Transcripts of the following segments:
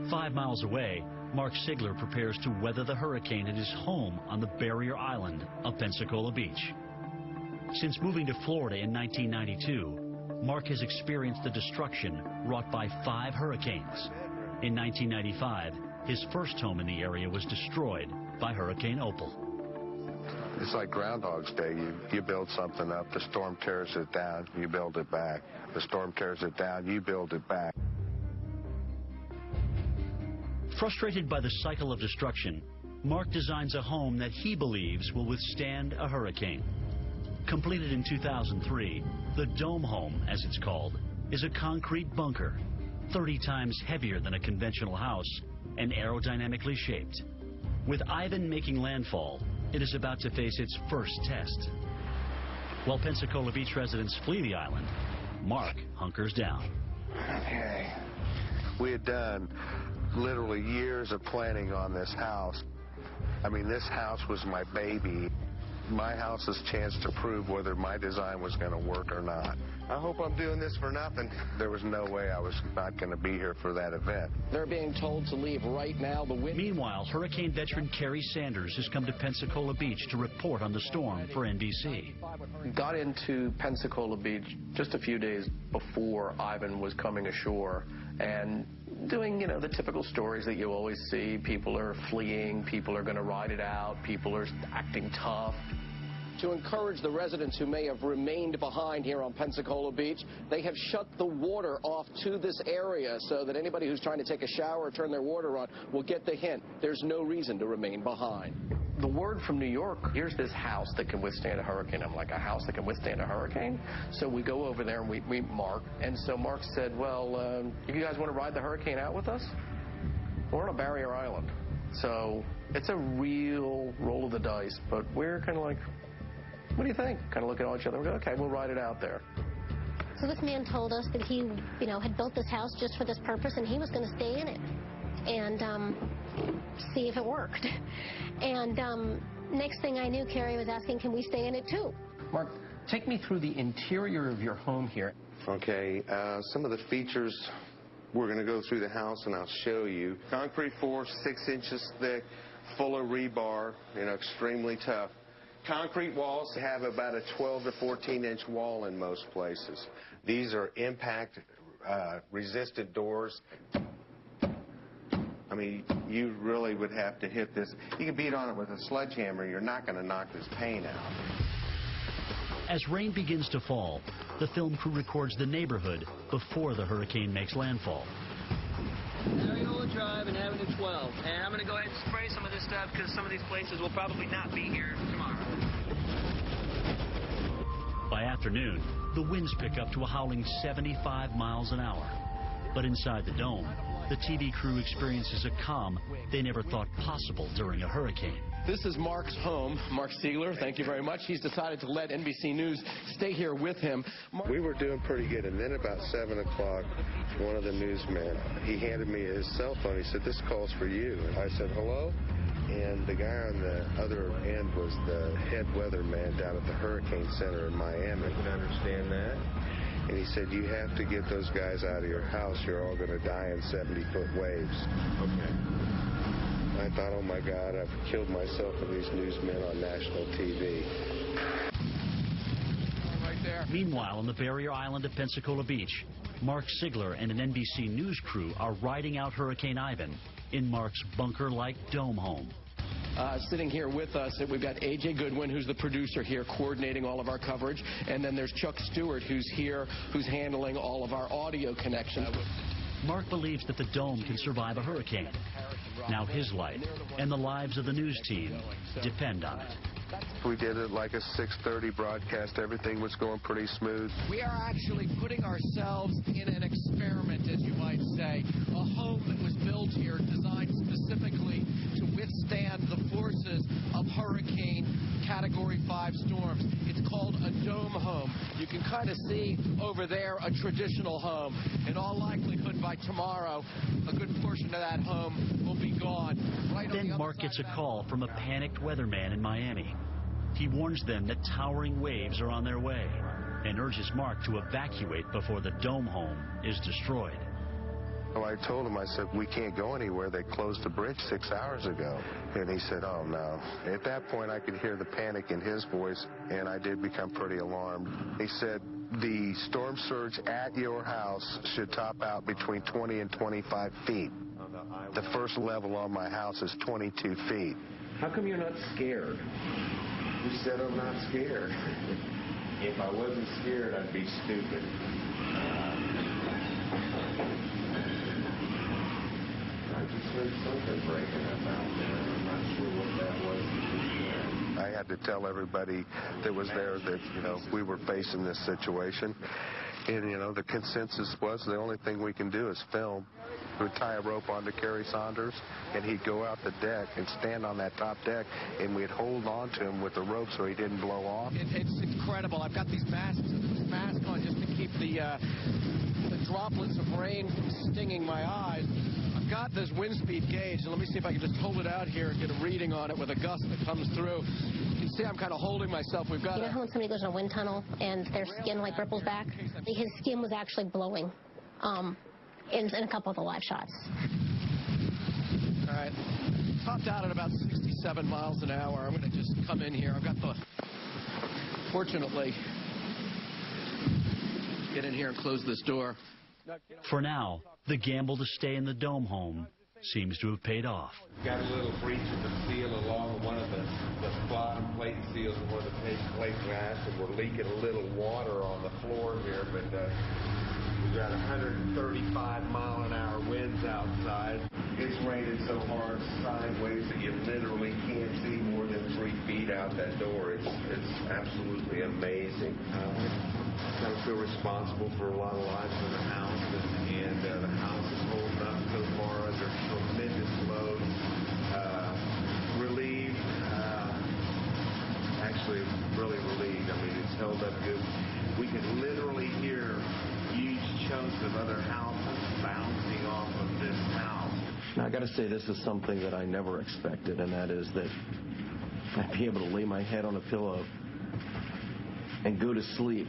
5 miles away, Mark Sigler prepares to weather the hurricane at his home on the barrier island of Pensacola Beach. Since moving to Florida in 1992, Mark has experienced the destruction wrought by 5 hurricanes. In 1995, his first home in the area was destroyed by Hurricane Opal. It's like Groundhog's Day. You build something up, the storm tears it down, you build it back. The storm tears it down, you build it back. Frustrated by the cycle of destruction, Mark designs a home that he believes will withstand a hurricane. Completed in 2003, the Dome home, as it's called, is a concrete bunker, 30 times heavier than a conventional house and aerodynamically shaped. With Ivan making landfall, it is about to face its first test. While Pensacola Beach residents flee the island, Mark hunkers down. Okay. We had done literally years of planning on this house. I mean, this house was my baby. My house's chance to prove whether my design was going to work or not. I hope I'm doing this for nothing. There was no way I was not going to be here for that event. They're being told to leave right now. Meanwhile, hurricane veteran Kerry Sanders has come to Pensacola Beach to report on the storm for NBC. Got into Pensacola Beach just a few days before Ivan was coming ashore and doing, the typical stories that you always see. People are fleeing, people are going to ride it out, people are acting tough. To encourage the residents who may have remained behind here on Pensacola Beach, they have shut the water off to this area so that anybody who's trying to take a shower or turn their water on will get the hint. There's no reason to remain behind. The word from New York, here's this house that can withstand a hurricane. I'm like, a house that can withstand a hurricane? So we go over there and we meet Mark. And so Mark said, well, if you guys want to ride the hurricane out with us, we're on a barrier island. So it's a real roll of the dice. But we're kind of like, what do you think? Kind of looking at each other. We go, okay, we'll ride it out there. So this man told us that he, had built this house just for this purpose, and he was going to stay in it and see if it worked. And next thing I knew, Kerry was asking, can we stay in it too? Mark, take me through the interior of your home here. Okay, some of the features, we're going to go through the house and I'll show you. Concrete floor, 6 inches thick, full of rebar, extremely tough. Concrete walls have about a 12 to 14-inch wall in most places. These are impact resistant doors. I mean, you really would have to hit this. You can beat on it with a sledgehammer. You're not going to knock this paint out. As rain begins to fall, the film crew records the neighborhood before the hurricane makes landfall. Ariola Drive and Avenue 12. And I'm going to go ahead and spray some of this stuff because some of these places will probably not be here tomorrow. By afternoon, the winds pick up to a howling 75 miles an hour. But inside the dome, the TV crew experiences a calm they never thought possible during a hurricane. This is Mark's home. Mark Sigler, thank you very much. He's decided to let NBC News stay here with him. We were doing pretty good, and then about 7 o'clock, one of the newsmen, he handed me his cell phone. He said, this call's for you. And I said, hello? And the guy on the other end was the head weatherman down at the Hurricane Center in Miami. I can understand that. And he said, you have to get those guys out of your house. You're all going to die in 70-foot waves. Okay. I thought, oh, my God, I've killed myself and these newsmen on national TV. Right there. Meanwhile, on the barrier island of Pensacola Beach, Mark Sigler and an NBC News crew are riding out Hurricane Ivan in Mark's bunker-like dome home. Sitting here with us, we've got A.J. Goodwin, who's the producer here, coordinating all of our coverage. And then there's Chuck Stewart, who's here, who's handling all of our audio connections. Mark believes that the dome can survive a hurricane. Now his life and the lives of the news team depend on it. We did it like a 6:30 broadcast. Everything was going pretty smooth. We are actually putting ourselves in an experiment, as you might say. A home that was built here, designed specifically to withstand the forces of Hurricane Category 5 storms. It's called a dome home. You can kind of see over there a traditional home. In all likelihood, by tomorrow, a good portion of that home will be gone. Then Mark gets a call from a panicked weatherman in Miami. He warns them that towering waves are on their way and urges Mark to evacuate before the dome home is destroyed. Well, I told him, I said, we can't go anywhere. They closed the bridge 6 hours ago. And he said, oh, no. At that point, I could hear the panic in his voice, and I did become pretty alarmed. He said, the storm surge at your house should top out between 20 and 25 feet. The first level on my house is 22 feet. How come you're not scared? He said, I'm not scared. If I wasn't scared, I'd be stupid. I just heard something breaking up out there. I'm not sure what that was. I had to tell everybody that was there that, we were facing this situation. And, the consensus was the only thing we can do is film. We would tie a rope onto Kerry Saunders, and he'd go out the deck and stand on that top deck, and we'd hold on to him with the rope so he didn't blow off. It's incredible. I've got these masks on just to keep the droplets of rain from stinging my eyes. I've got this wind speed gauge, and let me see if I can just hold it out here and get a reading on it with a gust that comes through. You can see I'm kind of holding myself. We've got. You know how when somebody goes in a wind tunnel and their skin like ripples back? His skin was actually blowing in a couple of the live shots. All right. Topped out at about 67 miles an hour. I'm going to just come in here. I've got the... Fortunately, get in here and close this door. For now, the gamble to stay in the Dome home seems to have paid off. Got a little breach in the seal along one of the bottom plate seals and one of the plate glass, and we're leaking a little water on the floor here, but we've got 135-mile-an-hour winds outside. It's raining so hard sideways that you literally can't see more than 3 feet out that door. It's absolutely amazing. I feel responsible for a lot of lives in the house, and the house is holding up so far under tremendous load. Relieved, actually really relieved. I mean, it's held up good. We can literally hear huge chunks of other houses bouncing off of this house. Now, I got to say, this is something that I never expected, and that is that I'd be able to lay my head on a pillow and go to sleep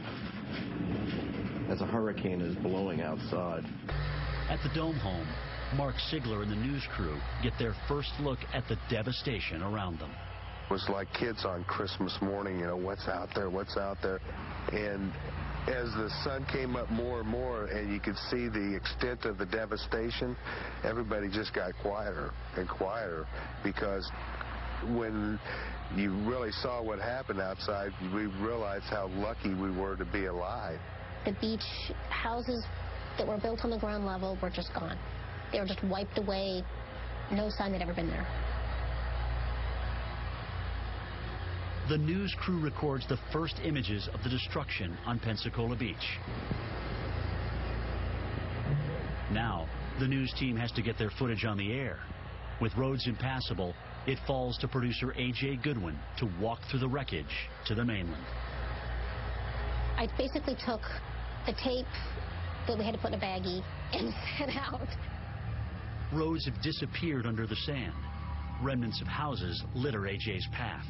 as a hurricane is blowing outside. At the Dome home, Mark Sigler and the news crew get their first look at the devastation around them. It was like kids on Christmas morning, what's out there, what's out there. And as the sun came up more and more and you could see the extent of the devastation, everybody just got quieter and quieter, because when you really saw what happened outside, we realized how lucky we were to be alive. The beach houses that were built on the ground level were just gone. They were just wiped away. No sign they'd ever been there. The news crew records the first images of the destruction on Pensacola Beach. Now, the news team has to get their footage on the air. With roads impassable, it falls to producer A.J. Goodwin to walk through the wreckage to the mainland. I basically took the tape that we had to put in a baggie and set out. Roads have disappeared under the sand. Remnants of houses litter A.J.'s path.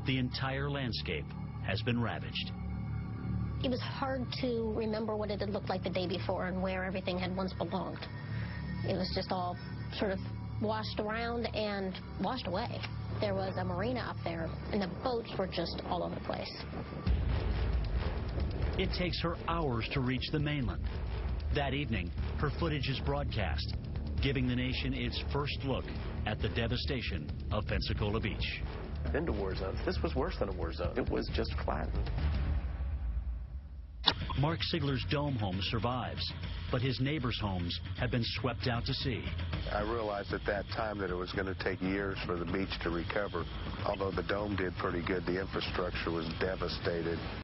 The entire landscape has been ravaged. It was hard to remember what it had looked like the day before and where everything had once belonged. It was just all sort of washed around and washed away. There was a marina up there, and the boats were just all over the place. It takes her hours to reach the mainland. That evening, her footage is broadcast, giving the nation its first look at the devastation of Pensacola Beach. I've been to war zones. This was worse than a war zone. It was just flattened. Mark Sigler's Dome home survives, but his neighbors' homes have been swept out to sea. I realized at that time that it was going to take years for the beach to recover. Although the Dome did pretty good, the infrastructure was devastated.